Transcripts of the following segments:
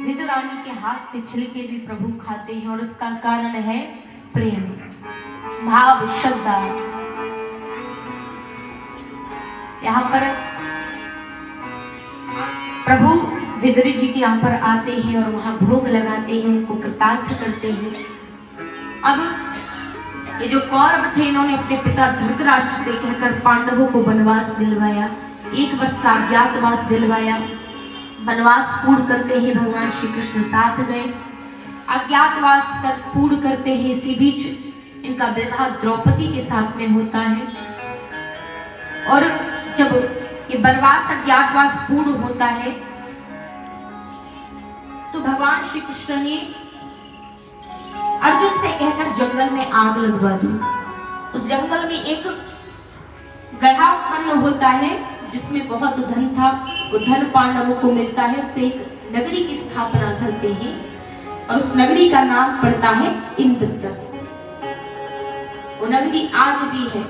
विदुरानी के हाथ से छिलके भी प्रभु खाते हैं, और उसका कारण है प्रेम, भाव, श्रद्धा। यहाँ पर प्रभु विदुर जी के यहाँ पर आते हैं और वहां भोग लगाते हैं, उनको कृतार्थ करते हैं। अब ये जो कौरव थे, इन्होंने अपने पिता धृतराष्ट्र से कहकर पांडवों को वनवास दिलवाया, 1 वर्ष का अज्ञातवास दिलवाया। वनवास पूर्ण करते ही भगवान श्री कृष्ण साथ गए। अज्ञातवास पूर्ण करते ही इसी बीच इनका विवाह द्रौपदी के साथ में होता है। और जब ये वनवास अज्ञातवास पूर्ण होता है तो भगवान श्री कृष्ण ने अर्जुन से कहकर जंगल में आग लगवा दी। उस जंगल में एक गड्ढा उत्पन्न होता है जिसमें बहुत धन था। वो धन पांडवों को मिलता है। उससे एक नगरी की स्थापना करते हैं और उस नगरी का नाम पड़ता है इंद्रप्रस्थ। वो नगरी आज भी है,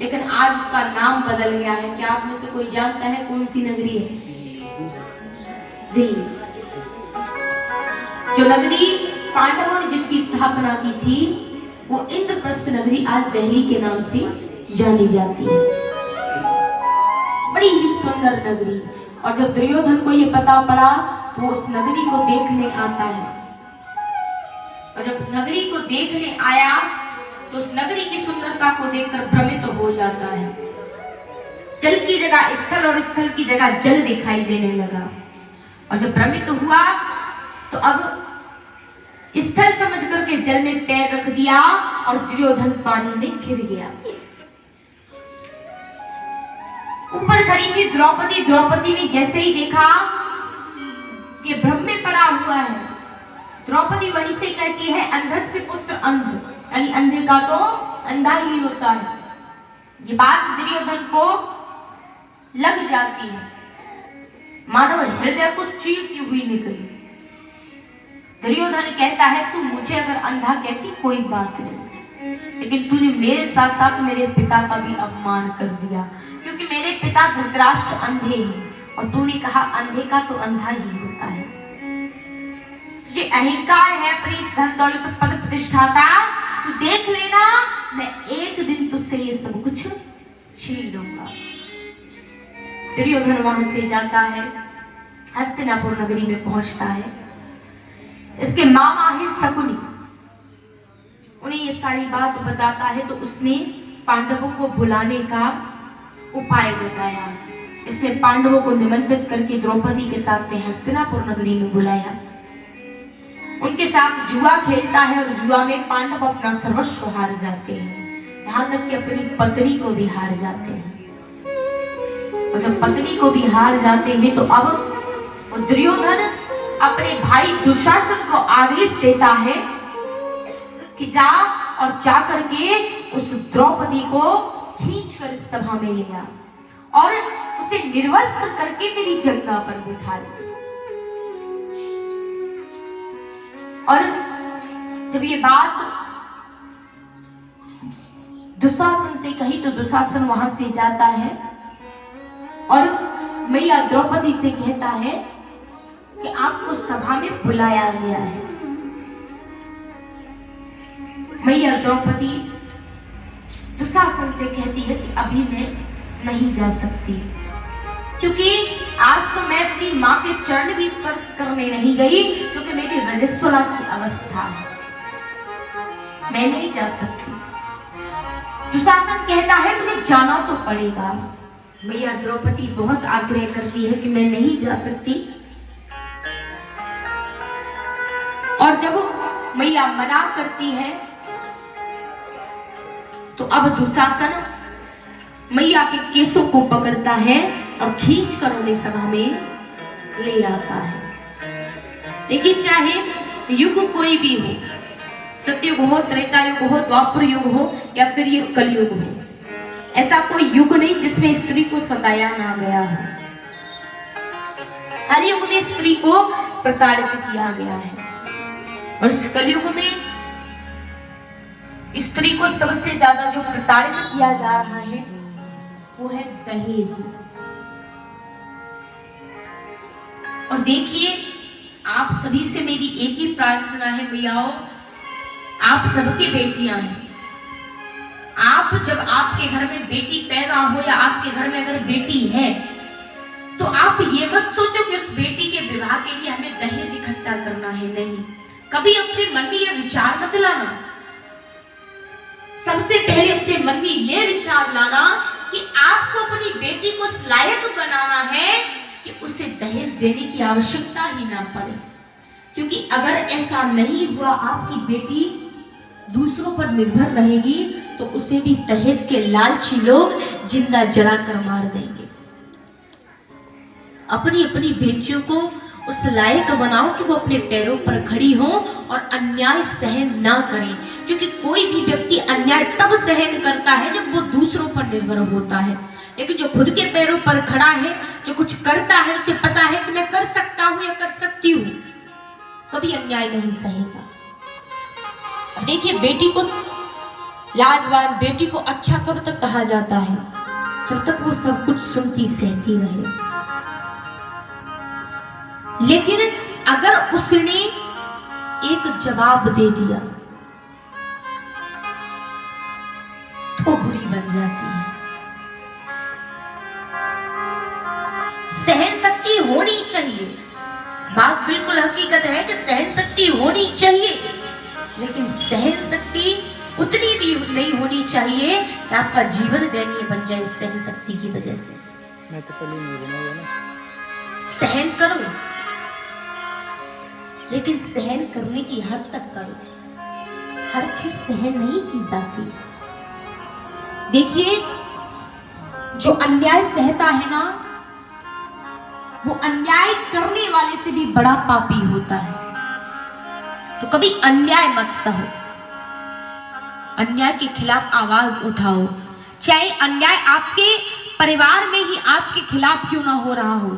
लेकिन आज उसका नाम बदल गया है। क्या आप में से कोई जानता है कौन सी नगरी है? दिल्ली। जो नगरी पांडवों ने जिसकी स्थापना की थी, वो इंद्रप्रस्थ नगरी आज दिल्ली के नाम से जानी जाती है। बड़ी ही सुंदर नगरी। और जब दुर्योधन को ये पता पड़ा, वो उस नगरी को देखने आता है। और जब नगरी को देखने आया तो उस नगरी की सुंदरता को देखकर भ्रमित हो जाता है। जल की जगह स्थल और स्थल की जगह जल दिखाई देने लगा। और जब भ्रमित हुआ तो अब स्थल समझ करके जल में पैर रख दिया और दुर्योधन पानी में गिर गया। ऊपर खड़ी थी द्रौपदी। द्रौपदी ने जैसे ही देखा कि भ्रम में पड़ा हुआ है, द्रौपदी वहीं से कहती है, अंधस्य पुत्र अंध, यानी अंधे का तो अंधा ही होता है। ये बात दुर्योधन को लग जाती है, मानो हृदय को चीरती हुई निकली। दुर्योधन कहता है, तू मुझे अगर अंधा कहती कोई बात नहीं, लेकिन तूने मेरे साथ साथ मेरे पिता का भी अपमान कर दिया, क्योंकि मेरे पिता धृतराष्ट्र अंधे हैं और तूने कहा अंधे का तो अंधा ही होता है। तुझे अहंकार है अपनी इस धन दौलत पद प्रतिष्ठा का, तू देख लेना, मैं एक दिन तुझसे ये सब कुछ छीन लूंगा। दुर्योधन वहां से जाता है, हस्तिनापुर नगरी में पहुंचता है। इसके मामा है शकुनी, उन्हें ये सारी बात बताता है। तो उसने पांडवों को बुलाने का उपाय बताया। इसने पांडवों को निमंत्रित करके द्रौपदी के साथ में हस्तिनापुर नगरी में बुलाया। उनके साथ जुआ खेलता है और जुआ में पांडव अपना सर्वस्व हार जाते हैं, यहाँ तक कि अपनी पत्नी को भी हार जाते हैं। और जब पत्नी को भी हार जाते हैं तो अब वो दुर्योधन अपने भाई दुशासन को आदेश देता है कि जा और जा करके उस द्रौपदी को खींच कर सभा में ले आ और उसे निर्वस्त्र करके मेरी जगह पर बिठा ले। और जब ये बात दुशासन से कही तो दुशासन वहां से जाता है और मैया द्रौपदी से कहता है कि आपको सभा में बुलाया गया है। मैया द्रौपदी दुशासन से कहती है कि अभी मैं नहीं जा सकती, क्योंकि आज तो मैं अपनी माँ के चरण भी स्पर्श करने नहीं गई, क्योंकि मेरी रजस्वला की अवस्था है, मैं नहीं जा सकती। दुशासन कहता है तुम्हें जाना तो पड़ेगा। मैया द्रौपदी बहुत आग्रह करती है कि मैं नहीं जा सकती। और जब मैया मना करती है तो अब दुशासन मैया के केसों को पकड़ता है और खींच कर उन्हें सभा में ले आता है। देखिए, चाहे युग कोई भी हो, सतयुग हो, त्रेता युग हो, द्वापर युग हो या फिर ये कलयुग हो, ऐसा कोई युग नहीं जिसमें स्त्री को सताया ना गया हो। हर युग में स्त्री को प्रताड़ित किया गया है और इस कलयुग में स्त्री को सबसे ज्यादा जो प्रताड़ित किया जा रहा है वो है दहेज। और देखिए, आप सभी से मेरी एक ही प्रार्थना है भैयाओ, आप सबकी बेटियां हैं। आप जब आपके घर में बेटी पैदा हो या आपके घर में अगर बेटी है तो आप ये मत सोचो कि उस बेटी के विवाह के लिए हमें दहेज इकट्ठा करना है। नहीं, कभी अपने मन में यह विचार मत लाना। सबसे पहले अपने मन में यह विचार लाना कि आपको अपनी बेटी को इस लायक बनाना है कि उसे दहेज देने की आवश्यकता ही ना पड़े। क्योंकि अगर ऐसा नहीं हुआ, आपकी बेटी दूसरों पर निर्भर रहेगी तो उसे भी दहेज के लालची लोग जिंदा जलाकर मार देंगे। अपनी अपनी बेटियों को उस लायक बनाओ कि वो अपने पैरों पर खड़ी हो और अन्याय सहन ना करें। क्योंकि कोई भी व्यक्ति अन्याय तब सहन करता है जब वो दूसरों पर निर्भर होता है, लेकिन जो खुद के पैरों पर खड़ा है, जो कुछ करता है, उसे पता है कि मैं कर सकता हूं या कर सकती हूं, कभी अन्याय नहीं सहेगा। अब देखिए, बेटी को लाजवाब, बेटी को अच्छा कब तक कहा जाता है? जब तक वो सब कुछ सुनती सहती रहे। लेकिन अगर उसने एक जवाब दे दिया तो बुरी बन जाती है। सहन शक्ति होनी चाहिए, बात बिल्कुल हकीकत है कि सहन शक्ति होनी चाहिए, लेकिन सहन शक्ति उतनी भी नहीं होनी चाहिए कि आपका जीवन दयनीय बन जाए उस सहन शक्ति की वजह से। मैं तो कल ही नहीं बनाया ना। सहन करो, लेकिन सहन करने की हद तक करो। हर चीज सहन नहीं की जाती। देखिए, जो अन्याय सहता है ना, वो अन्याय करने वाले से भी बड़ा पापी होता है। तो कभी अन्याय मत सहो, अन्याय के खिलाफ आवाज उठाओ। चाहे अन्याय आपके परिवार में ही आपके खिलाफ क्यों ना हो रहा हो,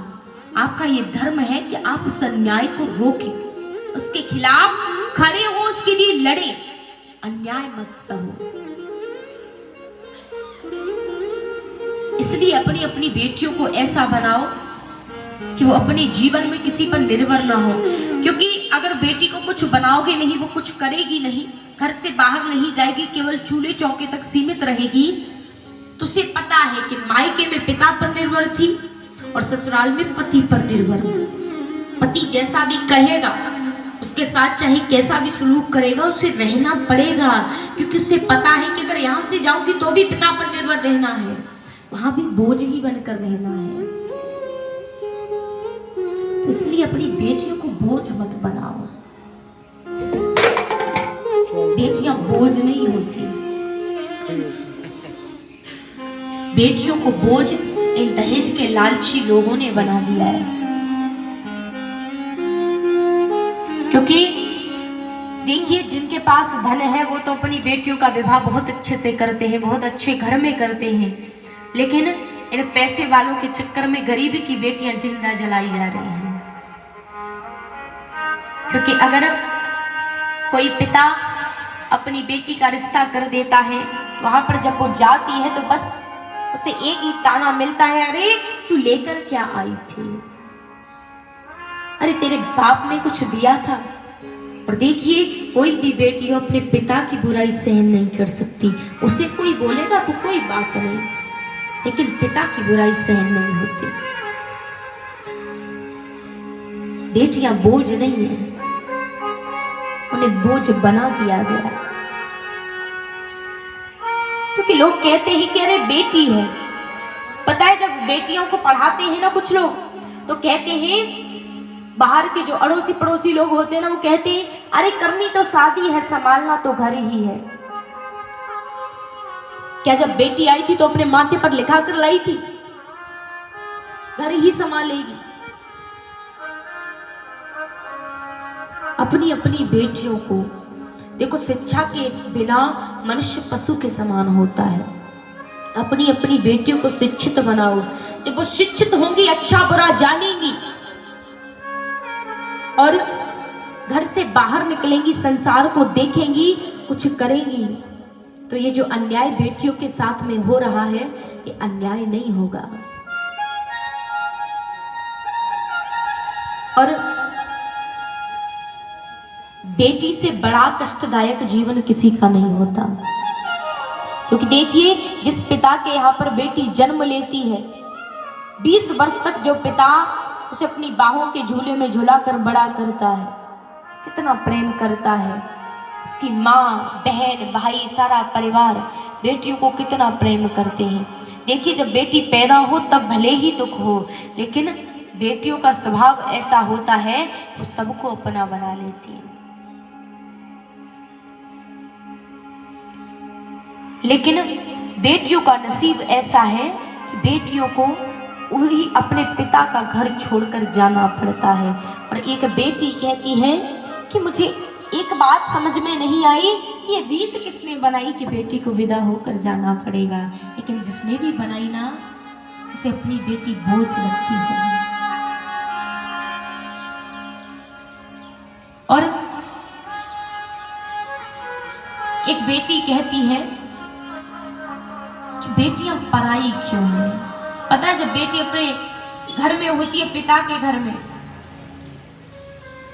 आपका ये धर्म है कि आप उस अन्याय को रोकें, उसके खिलाफ खड़े हो, उसके लिए लड़े। अन्याय मत सहो। इसलिए अपनी अपनी बेटियों को ऐसा बनाओ कि वो अपने जीवन में किसी पर निर्भर ना हो। क्योंकि अगर बेटी को कुछ बनाओगे नहीं, वो कुछ करेगी नहीं, घर से बाहर नहीं जाएगी, केवल चूल्हे चौके तक सीमित रहेगी, तो उसे पता है कि मायके में पिता पर निर्भर थी और ससुराल में पति पर निर्भर है। पति जैसा भी कहेगा, उसके साथ चाहे कैसा भी सलूक करेगा, उसे रहना पड़ेगा। क्योंकि उसे पता है कि अगर यहाँ से जाऊंगी तो भी पिता पर निर्भर रहना है, वहां भी बोझ ही बनकर रहना है। तो इसलिए अपनी बेटियों को बोझ मत बनाओ। बेटियां बोझ नहीं होती। बेटियों को बोझ इन दहेज के लालची लोगों ने बना दिया है। क्योंकि देखिए, जिनके पास धन है वो तो अपनी बेटियों का विवाह बहुत अच्छे से करते हैं, बहुत अच्छे घर में करते हैं, लेकिन इन पैसे वालों के चक्कर में गरीबी की बेटियां जिंदा जलाई जा रही हैं। क्योंकि अगर कोई पिता अपनी बेटी का रिश्ता कर देता है, वहां पर जब वो जाती है तो बस उसे एक ही ताना मिलता है, अरे तू लेकर क्या आई थी, अरे तेरे बाप ने कुछ दिया था। और देखिए, कोई भी बेटी हो अपने पिता की बुराई सहन नहीं कर सकती। उसे कोई बोलेगा तो कोई बात नहीं, लेकिन पिता की बुराई सहन नहीं होती। बेटियां बोझ नहीं है, उन्हें बोझ बना दिया गया। क्योंकि लोग कहते हैं कि अरे बेटी है। पता है, जब बेटियों को पढ़ाते हैं ना कुछ लोग, तो कहते हैं, बाहर के जो अड़ोसी पड़ोसी लोग होते हैं ना, वो कहते हैं अरे करनी तो शादी है, संभालना तो घर ही है। क्या जब बेटी आई थी तो अपने माथे पर लिखा कर लाई थी, घर ही संभालेगी? अपनी अपनी बेटियों को देखो, शिक्षा के बिना मनुष्य पशु के समान होता है। अपनी अपनी बेटियों को शिक्षित बनाओ। जब वो शिक्षित होंगी, अच्छा बुरा जानेंगी और घर से बाहर निकलेंगी, संसार को देखेंगी, कुछ करेंगी, तो ये जो अन्याय बेटियों के साथ में हो रहा है, ये अन्याय नहीं होगा। और बेटी से बड़ा कष्टदायक जीवन किसी का नहीं होता। क्योंकि देखिए, जिस पिता के यहाँ पर बेटी जन्म लेती है, 20 वर्ष तक जो पिता उसे अपनी बाहों के झूले में झुलाकर बड़ा करता है, कितना प्रेम करता है। उसकी माँ, बहन, भाई, सारा परिवार बेटियों को कितना प्रेम करते हैं। देखिए, जब बेटी पैदा हो तब भले ही दुख हो, लेकिन बेटियों का स्वभाव ऐसा होता है, वो सबको अपना बना लेती है। लेकिन बेटियों का नसीब ऐसा है कि बेटियों को वही अपने पिता का घर छोड़कर जाना पड़ता है। और एक बेटी कहती है कि मुझे एक बात समझ में नहीं आई कि ये रीत किसने बनाई कि बेटी को विदा होकर जाना पड़ेगा, लेकिन जिसने भी बनाई ना, उसे अपनी बेटी बोझ लगती है। और एक बेटी कहती है कि बेटियां पराई क्यों हैं। पता है, जब बेटी अपने घर में होती है, पिता के घर में,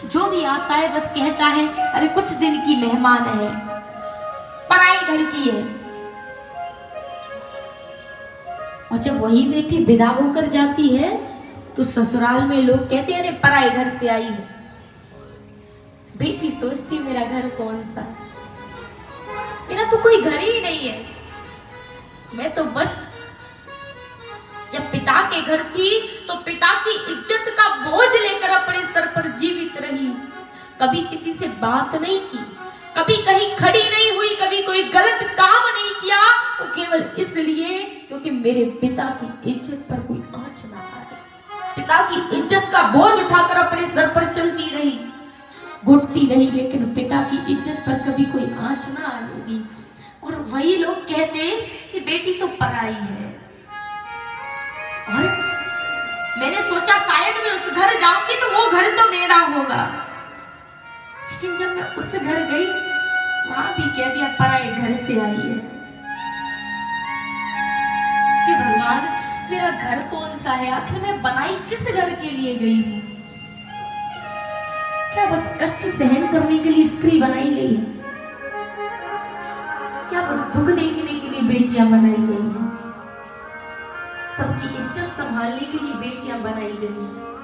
जो भी आता है बस कहता है अरे कुछ दिन की मेहमान है, पराई घर की है। और जब वही बेटी विदा होकर जाती है तो ससुराल में लोग कहते हैं अरे पराई घर से आई है। बेटी सोचती मेरा घर कौन सा, मेरा तो कोई घर ही नहीं है, मैं तो बस जब पिता के घर थी तो पिता की इज्जत का बोझ लेकर अपने सर पर जीवित रही। कभी किसी से बात नहीं की, कभी कहीं खड़ी नहीं हुई, कभी कोई गलत काम नहीं किया, तो केवल इसलिए क्योंकि मेरे पिता की इज्जत पर कोई आंच ना आए। पिता की इज्जत का बोझ उठाकर अपने सर पर चलती रही, घुटती रही, लेकिन पिता की इज्जत पर कभी कोई आंच ना आएगी। और वही लोग कहते कि बेटी तो पराई है। और मैंने सोचा शायद मैं उस घर जाऊंगी तो वो घर तो मेरा होगा, लेकिन जब मैं उस घर गई वहां भी कह दिया पराए घर से आई है। कि भगवान, मेरा घर कौन सा है, आखिर मैं बनाई किस घर के लिए गई हूं? क्या बस कष्ट सहन करने के लिए स्त्री बनाई गई है? क्या बस दुख देखने के लिए बेटियां बनाई गई हैं? सबकी इज्जत संभालने के लिए बेटियां बनाई गई हैं?